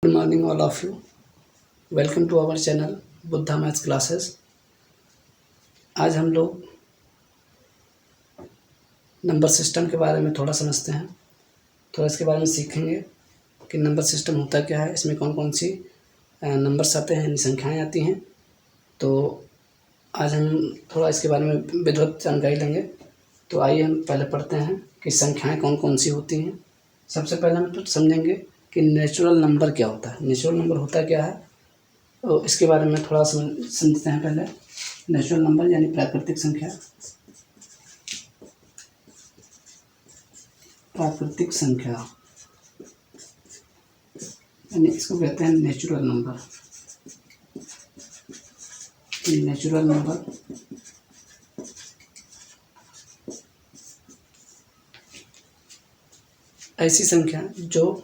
Good morning all of you. Welcome to our channel Buddha maths classes. आज हम लोग number system के बारे में थोड़ा समझते हैं, थोड़ा इसके बारे में सीखेंगे कि नंबर सिस्टम होता क्या है, इसमें कौन कौन सी नंबर्स आते हैं, संख्याएं आती हैं। तो आज हम थोड़ा इसके बारे में विधिवत जानकारी लेंगे। तो आइए हम पहले पढ़ते हैं कि संख्याएं कौन कौन सी होती हैं। सबसे पहले हम तो समझेंगे कि नेचुरल नंबर क्या होता है। नेचुरल नंबर होता क्या है तो इसके बारे में थोड़ा समझते हैं। पहले नेचुरल नंबर यानी प्राकृतिक संख्या। प्राकृतिक संख्या यानी इसको कहते हैं नेचुरल नंबर। नेचुरल नंबर ऐसी संख्या जो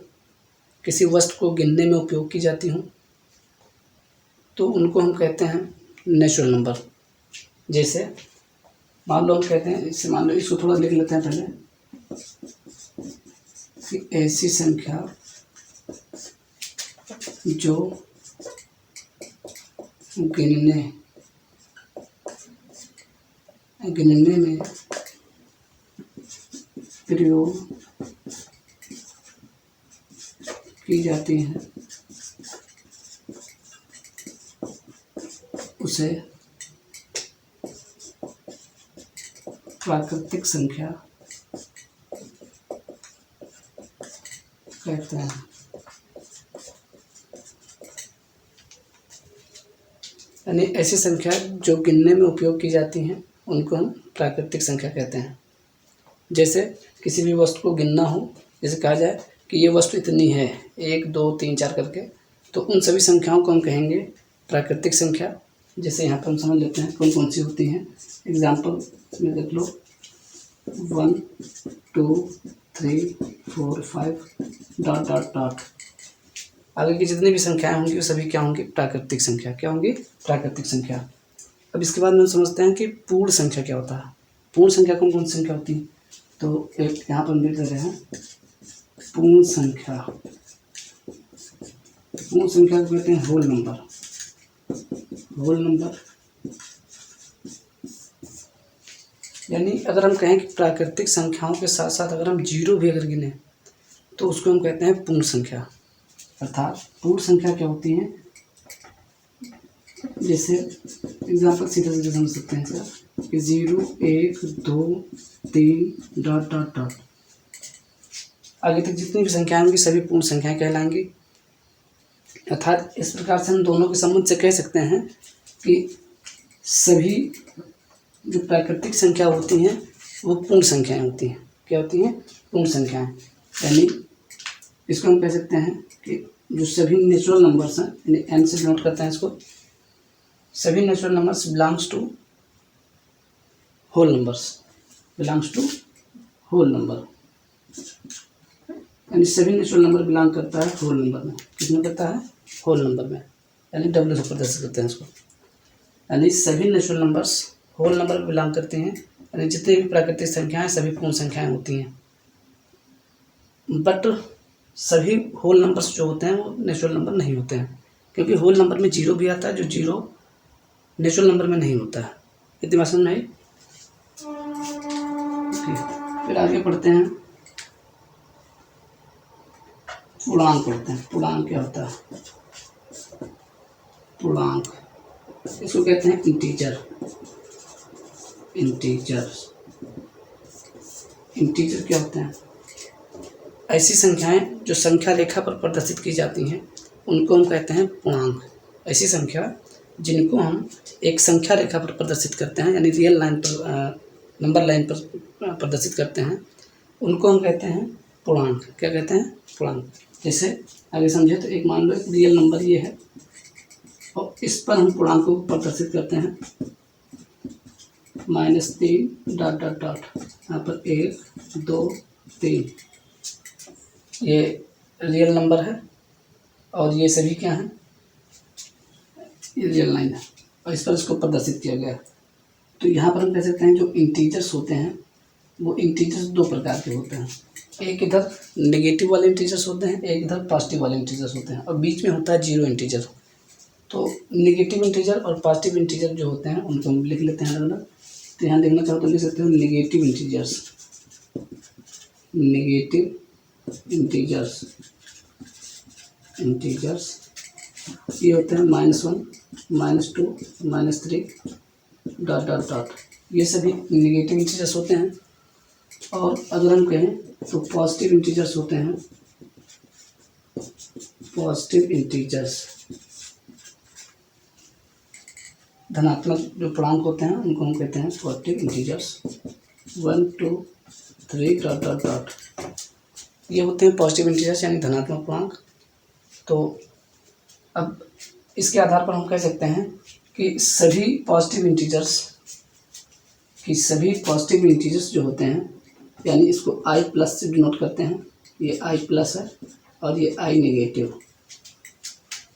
किसी वस्तु को गिनने में उपयोग की जाती हूँ तो उनको हम कहते हैं नेचुरल नंबर। जैसे मान लो हम कहते हैं, इससे मान लो इसको थोड़ा लिख लेते हैं पहले कि ऐसी संख्या जो गिनने में प्रयोग की जाती है उसे प्राकृतिक संख्या कहते हैं। यानी ऐसी संख्या जो गिनने में उपयोग की जाती हैं उनको हम प्राकृतिक संख्या कहते हैं। जैसे किसी भी वस्तु को गिनना हो, जैसे कहा जाए कि ये वस्तु इतनी है 1 2 3 4 करके, तो उन सभी संख्याओं को हम कहेंगे प्राकृतिक संख्या। जैसे यहाँ पर हम समझ लेते हैं कौन कौन सी होती हैं। एग्जाम्पल में देख लो 1 2 3 4 5 डॉट डॉट डॉट। आगे की जितनी भी संख्याएं होंगी वो सभी क्या होंगी? प्राकृतिक संख्या। क्या होंगी? प्राकृतिक संख्या। अब इसके बाद हम समझते हैं कि पूर्ण संख्या क्या होता है। पूर्ण संख्या कौन कौन सी संख्या होती है? तो एक यहाँ पर लिख देते हैं पूर्ण संख्या। पूर्ण संख्या को कहते हैं होल नंबर। होल नंबर यानी अगर हम कहें कि प्राकृतिक संख्याओं के साथ साथ अगर हम जीरो भी अगर गिने तो उसको हम कहते हैं पूर्ण संख्या। अर्थात पूर्ण संख्या क्या होती है? जैसे एग्जाम्पल सीधा सीधा समझ सकते हैं सर कि 0 1 2 3 डॉट डॉट डॉट। आगे तक जितनी भी संख्याएं होंगी सभी पूर्ण संख्याएं कहलाएंगी। अर्थात इस प्रकार से हम दोनों के संबंध से कह सकते हैं कि सभी जो प्राकृतिक संख्या होती हैं वो पूर्ण संख्याएं होती हैं। क्या होती हैं? पूर्ण संख्याएं। यानी इसको हम कह सकते हैं कि जो सभी नेचुरल नंबर्स हैं, यानी एन से डिनोट करते हैं इसको, सभी natural numbers belongs to whole numbers. Belongs to whole number यानी सभी नेचुरल नंबर बिलोंग करता है होल नंबर में। किसमें करता है? होल नंबर में। यानी डब्ल्यू से प्रदर्शित करते हैं इसको। यानी सभी नेचुरल नंबर्स होल नंबर में बिलोंग करते हैं। यानी जितनी भी प्राकृतिक संख्याएं सभी पूर्ण संख्याएं होती हैं। बट सभी होल नंबर्स जो होते हैं वो नेचुरल नंबर नहीं होते हैं, क्योंकि होल नंबर में जीरो भी आता है जो जीरो नेचुरल नंबर में नहीं होता है। इतनी बात समझ में आई? फिर आगे पढ़ते हैं पूर्णांक। पढ़ते हैं पूर्णांक क्या होता है? पूर्णांक इसको कहते हैं इंटीजर। इंटीजर क्या होते हैं? ऐसी संख्याएं जो संख्या रेखा पर प्रदर्शित की जाती हैं उनको हम कहते हैं पूर्णांक। ऐसी संख्या जिनको हम एक संख्या रेखा पर प्रदर्शित करते हैं, यानी रियल लाइन पर, नंबर लाइन पर प्रदर्शित करते हैं, उनको हम कहते हैं पूर्णांक। क्या कहते हैं? पूर्णांक। जैसे आगे समझे तो एक मान लो एक रियल नंबर ये है और इस पर हम पूर्णांक को प्रदर्शित करते हैं -3 डॉट डॉट डॉट। यहाँ पर 1 2 3 ये रियल नंबर है और ये सभी क्या हैं? ये रियल लाइन है और इस पर इसको प्रदर्शित किया गया है। तो यहाँ पर हम कह सकते हैं जो इंटीजर्स होते हैं वो इंटीजर्स दो प्रकार के होते हैं। एक इधर नेगेटिव वाले इंटीजर्स होते हैं, एक इधर पॉजिटिव वाले इंटीजर्स होते हैं, और बीच में होता है जीरो इंटीजर। तो नेगेटिव इंटीजर और पॉजिटिव इंटीजर जो होते हैं उनको हम लिख लेते हैं अलग अलग। तो यहाँ देखना चाहो तो लिख सकते हो नेगेटिव इंटीजर्स, नेगेटिव इंटीजर्स ये होते हैं -1, -2, -3 डॉट डॉट डॉट, ये सभी नेगेटिव इंटीजर्स होते हैं। और अगर हम कहें तो पॉजिटिव इंटीजर्स होते हैं, पॉजिटिव इंटीजर्स धनात्मक जो पूर्णांक होते हैं उनको हम कहते हैं positive integers. 1, 2, 3 dot dot dot, ये होते हैं पॉजिटिव इंटीजर्स यानी धनात्मक पूर्णांक। तो अब इसके आधार पर हम कह सकते हैं कि सभी पॉजिटिव इंटीजर्स जो होते हैं, यानी इसको i प्लस से डिनोट करते हैं, ये i प्लस है और ये i नेगेटिव।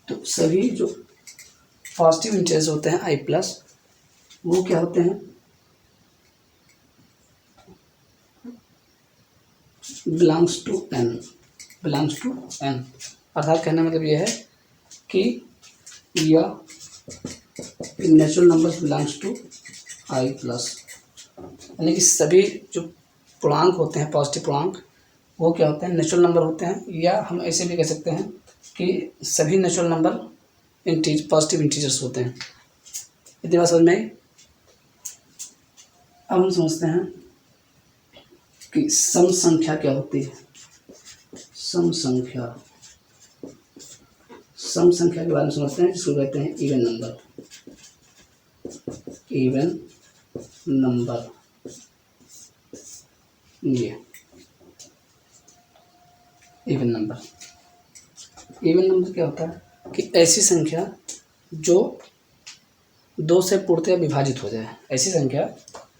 तो सभी जो पॉजिटिव इंटीजर्स होते हैं i प्लस, वो क्या होते हैं, बिलोंग्स टू n, अर्थात कहने मतलब ये है कि यह natural numbers belongs to i plus, यानी कि सभी जो पूर्णांक होते हैं पॉजिटिव पूर्णांक वो क्या होते हैं, नेचुरल नंबर होते हैं। या हम ऐसे भी कह सकते हैं कि सभी नेचुरल नंबर पॉजिटिव इंटीजर्स होते हैं। इतनी बात समझ में आई। अब हम समझते हैं कि सम संख्या क्या होती है। सम संख्या के बारे में समझते हैं, जिसको कहते हैं इवन नंबर। ये इवन नंबर क्या होता है कि ऐसी संख्या जो 2 से पूर्णतः विभाजित हो जाए, ऐसी संख्या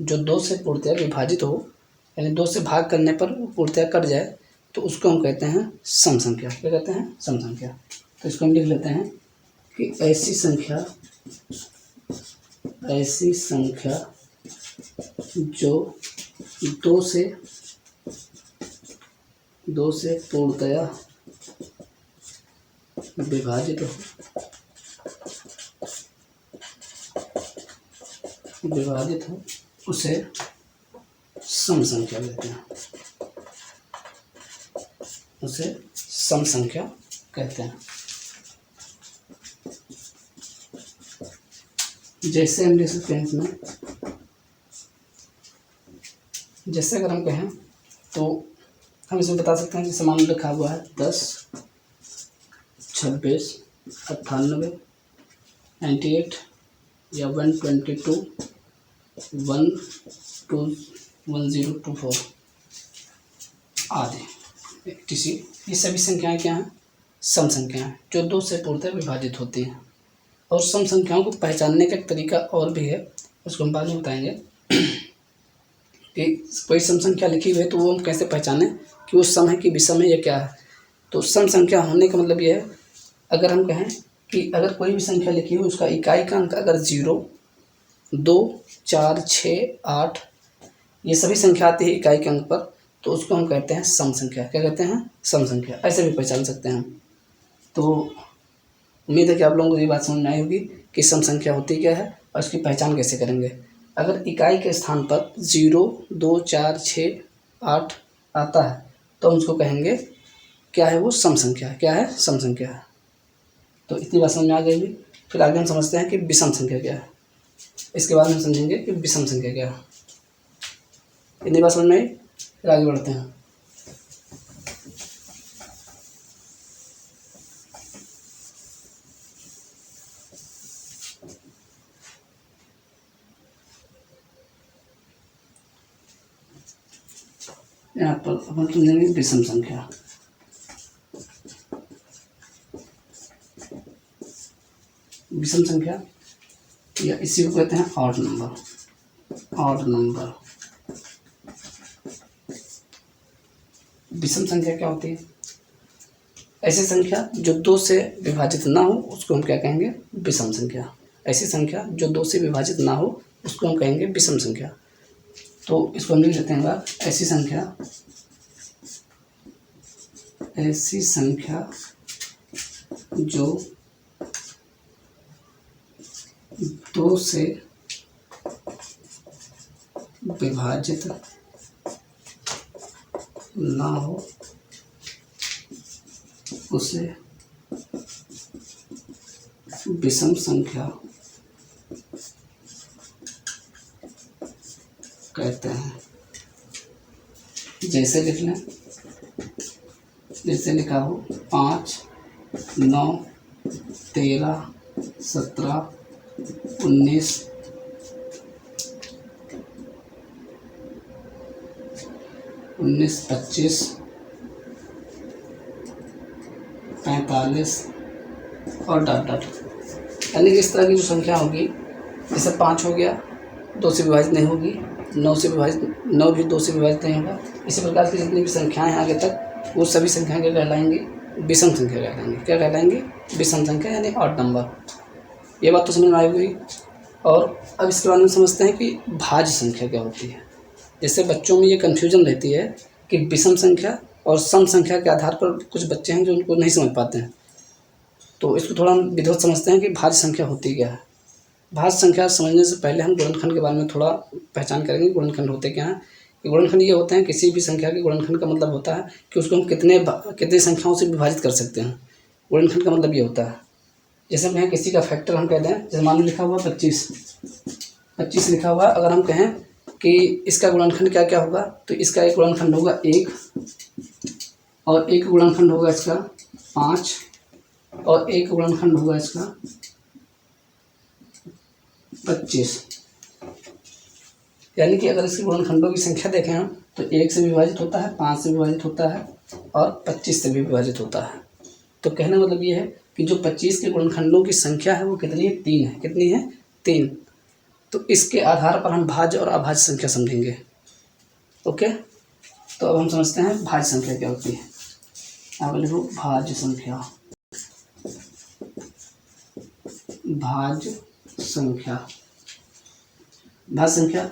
जो 2 से पूर्णतः विभाजित हो, यानी 2 से भाग करने पर पूर्णतः कट जाए, तो उसको हम कहते हैं सम संख्या। क्या कहते हैं, सम संख्या। तो इसको हम लिख लेते हैं कि ऐसी संख्या जो 2 से पूर्णतः विभाजित हो उसे सम संख्या कहते हैं, जैसे हम लिख सकते हैं इसमें, जैसे अगर हम कहें तो हम इसमें बता सकते हैं कि समान लिखा हुआ है 10, 26, 98, 98 या 122, 1024 आदि etc। ये सभी संख्याएं क्या हैं, सम संख्याएं जो 2 से पूर्णतः विभाजित होती हैं। और सम संख्याओं को पहचानने का एक तरीका और भी है, उसको हम बाद में बताएंगे कि कोई सम संख्या लिखी हुई है तो वो हम कैसे पहचानें कि वो सम है कि विषम है या क्या है। तो सम संख्या होने का मतलब ये है, अगर हम कहें कि अगर कोई भी संख्या लिखी हो उसका इकाई का अंक अगर 0, 2, 4, 6, 8 ये सभी संख्या आती है इकाई के अंक पर, तो उसको हम कहते हैं सम संख्या। क्या कहते हैं, सम संख्या। ऐसे भी पहचान सकते हैं हम। तो उम्मीद है कि आप लोगों को ये बात समझ में आई होगी कि सम संख्या होती क्या है और इसकी पहचान कैसे करेंगे। अगर इकाई के स्थान पर 0, 2, 4, 6, 8 आता है तो हम उसको कहेंगे क्या है, वो सम संख्या। क्या है, सम संख्या है। तो इतनी बात समझ में आ गई। फिर आगे हम समझते हैं कि विषम संख्या क्या है। इसके बाद हम समझेंगे कि विषम संख्या क्या है। इतनी बात समझ में आई, फिर आगे बढ़ते हैं। यहाँ पर अपन समझेंगे विषम संख्या। विषम संख्या या इसी को कहते हैं ऑड नंबर। विषम संख्या क्या होती है, ऐसी संख्या जो 2 से विभाजित ना हो उसको हम क्या कहेंगे, विषम संख्या। ऐसी संख्या जो 2 से विभाजित ना हो उसको हम कहेंगे विषम संख्या। तो इसको हम लिख लेते हैं बात, ऐसी संख्या ऐसी संख्या जो 2 से विभाजित ना हो उसे विषम संख्या कहते हैं। जैसे लिख लें, जैसे लिखा हो 5, 9, 13, 17, 19, 25, 45 और डॉट डॉट। यानी कि इस तरह की जो संख्या होगी, जैसे 5 हो गया, 2 से विभाजित नहीं होगी, 9 से विभाजित, 9 भी 2 से विभाजित नहीं होगा। इसी प्रकार की जितनी भी संख्याएं आगे तक, वो सभी संख्याएं क्या कहलाएंगी? विषम संख्या कहलाएंगी। क्या कहलाएंगी? विषम संख्या, यानी ऑड नंबर। ये बात तो समझ में आई हुई। और अब इसके बारे में समझते हैं कि भाज्य संख्या क्या होती है। जैसे बच्चों में ये कन्फ्यूजन रहती है कि विषम संख्या और सम संख्या के आधार पर कुछ बच्चे हैं जो उनको नहीं समझ पाते हैं। तो इसको थोड़ा हम विधिवत समझते हैं कि भाज्य संख्या होती क्या है। भाज्य संख्या समझने से पहले हम गुणनखंड के बारे में थोड़ा पहचान करेंगे। गुणनखंड होते क्या हैं? गुणनखंड ये होते हैं, किसी भी संख्या के गुणनखंड का मतलब होता है कि उसको हम कितने संख्याओं से विभाजित कर सकते हैं। गुणनखंड का मतलब ये होता है। जैसे हम कहें किसी का फैक्टर हम कहते हैं, जैसे मान लो लिखा हुआ 25 लिखा हुआ है। अगर हम कहें कि इसका गुणनखंड क्या क्या होगा, तो इसका एक गुणनखंड होगा 1, और एक गुणनखंड होगा इसका 5, और एक गुणनखंड होगा इसका 25। यानी कि अगर इसके गुणनखंडों की संख्या देखें हम, तो 1 से विभाजित होता है, 5 से विभाजित होता है और 25 से भी विभाजित होता है। तो कहने का मतलब ये है कि जो 25 के गुणनखंडों की संख्या है वो कितनी है? 3 है। कितनी है? 3। तो इसके आधार पर हम भाज्य और अभाज्य संख्या समझेंगे। ओके, तो अब हम समझते हैं भाज्य संख्या क्या होती है। अब लिखो भाज्य संख्या। भाज्य संख्या, भाज्य संख्या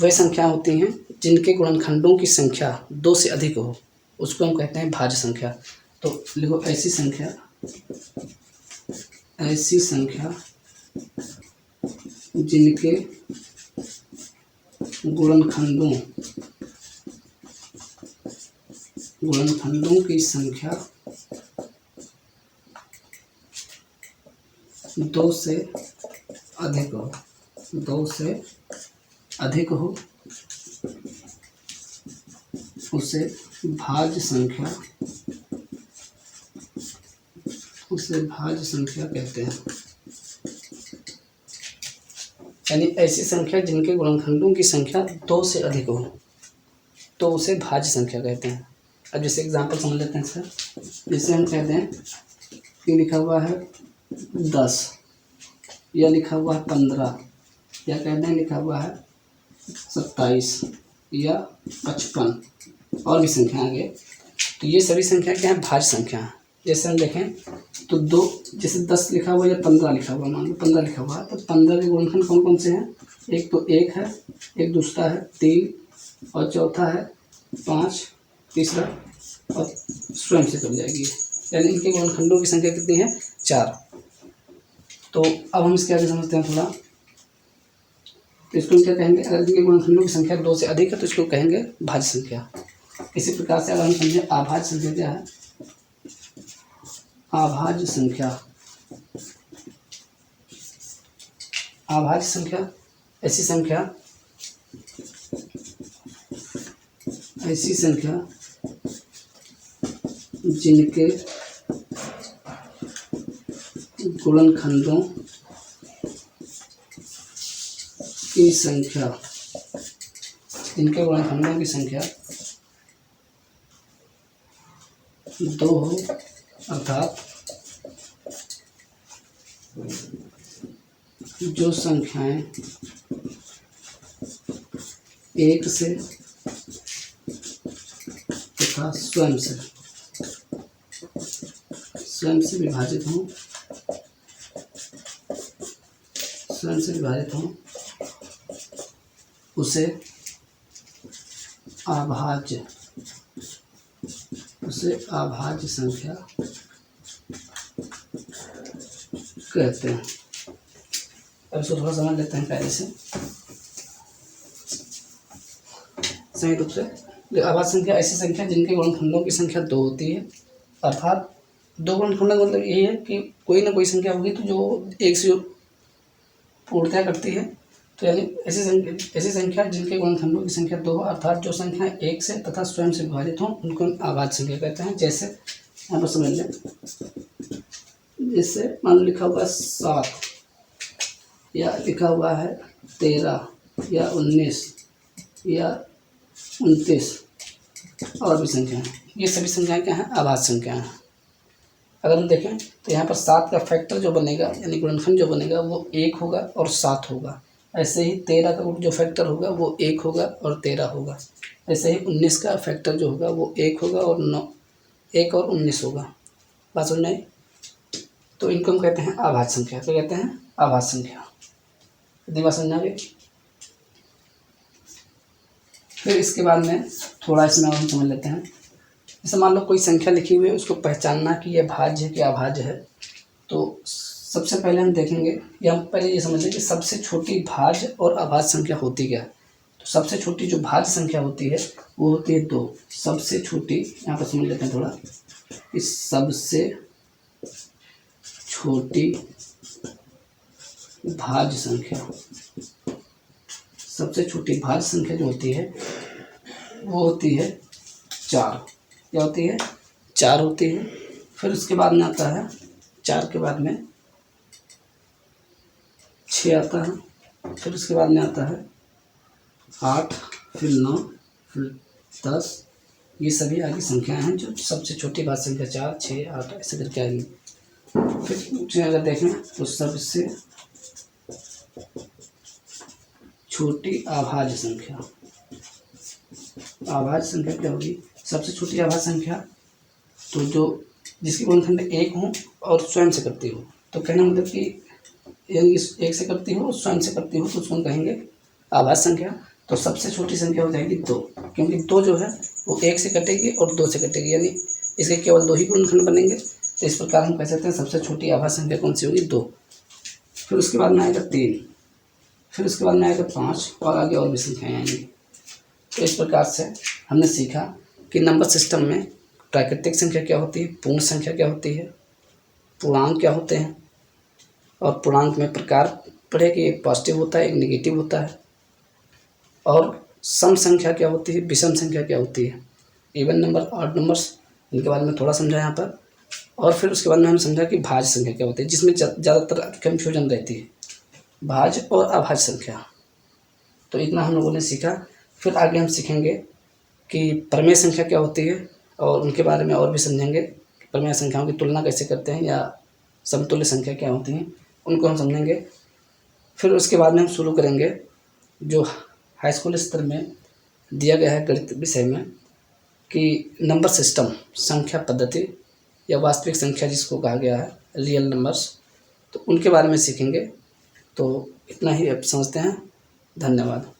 वह संख्या होती हैं जिनके गुणनखंडों की संख्या 2 से अधिक हो, उसको हम कहते हैं भाज्य संख्या। तो लिखो ऐसी संख्या जिनके गुणनखंडों की संख्या 2 से अधिक हो, 2 से अधिक हो, उसे भाज्य संख्या कहते हैं। यानी ऐसी संख्या जिनके गुणनखंडों की संख्या 2 से अधिक हो, तो उसे भाज्य संख्या कहते हैं। अब जैसे एग्जांपल समझ लेते हैं इसका। जैसे हम कहते हैं कि लिखा हुआ है 10, या लिखा हुआ है 15, या कहते हैं लिखा हुआ है 27 या 55, और भी संख्या आगे। तो ये सभी संख्या क्या है? भाज्य संख्या है। जैसे हम देखें तो जैसे 10 लिखा हुआ या 15 लिखा हुआ, मान लो 15 लिखा हुआ है, तो 15 के गुणनखंड कौन कौन से हैं? एक तो 1 है, एक दूसरा है 3, और चौथा है 5, तीसरा और स्वयं से कट जाएगी। यानी इनके गुणनखंडों की संख्या कितनी है? 4। तो अब हम इसके आगे समझते हैं थोड़ा। तो इसको हम क्या कहेंगे? अगर इनके गुणनखंडों की संख्या 2 से अधिक है तो इसको कहेंगे भाज्य संख्या। इसी प्रकार से अगर हम समझें अभाज्य संख्या क्या है? अभाज्य संख्या ऐसी संख्या जिनके गुणनखंडों की संख्या 2 हो, अर्थात जो संख्याएं 1 से तथा स्वयं से विभाजित हों, उसे उसे अभाज्य संख्या कहते हैं। अब इसको थोड़ा समझ लेते हैं पहले से। सही रूप से अभाज्य संख्या ऐसी संख्या जिनके गुणनखंडों की संख्या 2 होती है, अर्थात 2 गुणनखंडों का मतलब यही है कि कोई ना कोई संख्या होगी तो जो 1 से पूर्णतया करती है। तो यानी ऐसी संख्या जिनके गुणनखंडों की संख्या 2 हो, अर्थात जो संख्या 1 से तथा स्वयं से विभाजित हो, उनको अभाज्य संख्या कहते हैं। जैसे यहाँ पर समझ लें, जैसे मान लिखा हुआ है 7 या लिखा हुआ है 13 या 19 या 29 और भी संख्याएँ, ये सभी संख्याएँ क्या हैं? अभाज्य संख्याएँ हैं। अगर हम देखें तो यहाँ पर 7 का फैक्टर जो बनेगा यानी गुणनखंड जो बनेगा वो 1 होगा और 7 होगा। ऐसे ही 13 का जो फैक्टर होगा वो 1 होगा और 13 होगा। ऐसे ही 19 का फैक्टर जो होगा वो 1 होगा और 1 और 19 होगा। बात समझ में आई? तो इनको हम कहते हैं अभाज्य संख्या। क्या कहते हैं? अभाज्य संख्या। इतनी बात समझ आ गई? फिर इसके बाद में थोड़ा इसमें और हम समझ लेते हैं। जैसे मान लो कोई संख्या लिखी हुई है, उसको पहचानना कि यह भाज्य है कि अभाज्य है। तो सबसे पहले हम देखेंगे या हम पहले ये समझ लें कि सबसे छोटी भाज्य और अभाज्य संख्या होती क्या है। तो सबसे छोटी जो भाज्य संख्या होती है वो होती है 2। सबसे छोटी, यहाँ पर समझ लेते हैं थोड़ा, इस सबसे छोटी भाज्य संख्या, सबसे छोटी भाज्य संख्या जो होती है वो होती है 4। क्या होती है? 4 होती है। फिर उसके बाद में आता है 4 के बाद में 6 आता है। फिर उसके बाद में आता है 8, फिर 9, फिर 10। ये सभी आगे संख्याएं हैं जो सबसे छोटी भाज्य संख्या 4, 6, 8 ऐसे करके आएगी। फिर अगर देखें तो सबसे छोटी अभाज्य संख्या, अभाज्य संख्या क्या होगी? सबसे छोटी अभाज्य संख्या तो जो जिसकी गुणनखंड 1 हो और स्वयं से करती हो। तो कहना मतलब कि यानी 1 से करती हो और स्वयं से करती हो तो उसको कहेंगे अभाज्य संख्या। तो सबसे छोटी संख्या हो जाएगी 2, क्योंकि 2 जो है वो 1 से कटेगी और 2 से कटेगी, यानी इसके केवल 2 ही गुणनखंड बनेंगे। तो इस प्रकार हम कह सकते हैं सबसे छोटी अभाज्य संख्या कौन सी होगी? 2। फिर उसके बाद में आएगा 3, फिर उसके बाद में आएगा 5 और आगे और भी संख्याएँ आएंगी। तो इस प्रकार से हमने सीखा कि नंबर सिस्टम में प्राकृतिक संख्या क्या होती है, पूर्ण संख्या क्या होती है, पूर्णांक क्या होते हैं, और पूर्णांक में प्रकार पढ़े कि एक पॉजिटिव होता है, एक नेगेटिव होता है, और सम संख्या क्या होती है, विषम संख्या क्या होती है, इवन नंबर, ऑड नंबर्स, इनके बारे में थोड़ा समझा यहाँ पर। और फिर उसके बाद में हम समझा कि भाज्य संख्या क्या होती है, जिसमें ज़्यादातर कन्फ्यूजन रहती है, भाज्य और अभाज्य संख्या। तो इतना हम लोगों ने सीखा। फिर आगे हम सीखेंगे कि प्रमेय संख्या क्या होती है और उनके बारे में और भी समझेंगे। प्रमेय संख्याओं की तुलना कैसे करते हैं या समतुल्य संख्या क्या होती हैं, उनको हम समझेंगे। फिर उसके बाद में हम शुरू करेंगे जो हाई स्कूल स्तर में दिया गया है गणित विषय में कि नंबर सिस्टम, संख्या पद्धति या वास्तविक संख्या जिसको कहा गया है, रियल नंबर्स, तो उनके बारे में सीखेंगे। तो इतना ही अब समझते हैं। धन्यवाद।